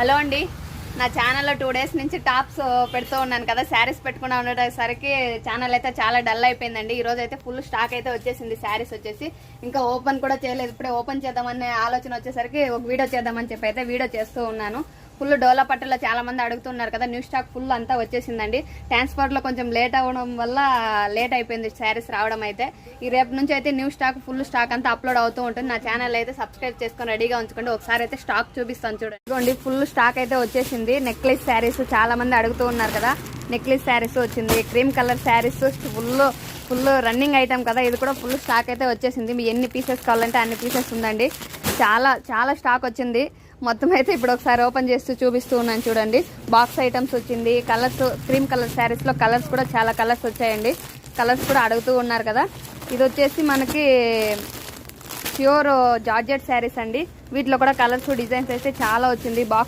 Hello అండి, నా ఛానల్లో 2 డేస్ నుంచి టాప్స్ పెడుతూ ఉన్నాను కదా. శారీస్ పెట్టుకున్నా ఉండేసరికి ఛానల్ అయితే చాలా డల్ అయిపోయిందండి. ఈరోజు అయితే ఫుల్ స్టాక్ అయితే వచ్చేసింది. శారీస్ వచ్చేసి ఇంకా ఓపెన్ కూడా చేయలేదు. ఇప్పుడే ఓపెన్ చేద్దామనే ఆలోచన వచ్చేసరికి ఒక వీడియో చేద్దామని చెప్పి అయితే వీడియో చేస్తూ ఉన్నాను. ఫుల్ డోలా పట్టులో చాలా మంది అడుగుతున్నారు కదా. న్యూ స్టాక్ ఫుల్ అంతా వచ్చేసిందండి. ట్రాన్స్పోర్ట్ లో కొంచెం లేట్ అవ్వడం వల్ల లేట్ అయిపోయింది శారీస్ రావడం అయితే. ఈ రేపు నుంచి అయితే న్యూ స్టాక్ ఫుల్ స్టాక్ అంతా అప్లోడ్ అవుతూ ఉంటుంది. నా ఛానల్ అయితే సబ్స్క్రైబ్ చేసుకొని రెడీగా ఉంచుకోండి. ఒకసారి అయితే స్టాక్ చూపిస్తాను చూడండి. ఇదిగోండి ఫుల్ స్టాక్ అయితే వచ్చేసింది. నెక్లెస్ శారీస్ చాలా మంది అడుగుతూ ఉన్నారు కదా. నెక్లెస్ శారీస్ వచ్చింది. Cream colour saris full running item కదా. ఇది కూడా ఫుల్ స్టాక్ అయితే వచ్చేసింది. మీ ఎన్ని పీసెస్ కావాలంటే అన్ని పీసెస్ ఉందండి. చాలా స్టాక్ వచ్చింది. మొత్తం అయితే ఇప్పుడు ఒకసారి ఓపెన్ చేస్తూ చూపిస్తూ ఉన్నాను చూడండి. బాక్స్ ఐటమ్స్ వచ్చింది. కలర్స్, క్రీమ్ కలర్ శారీస్లో కలర్స్ కూడా చాలా కలర్స్ వచ్చాయండి. కలర్స్ కూడా అడుగుతూ ఉన్నారు కదా. ఇది వచ్చేసి మనకి ప్యూర్ జార్జెట్ శారీస్ అండి. వీటిలో కూడా కలర్స్ డిజైన్స్ అయితే చాలా వచ్చింది. బాక్స్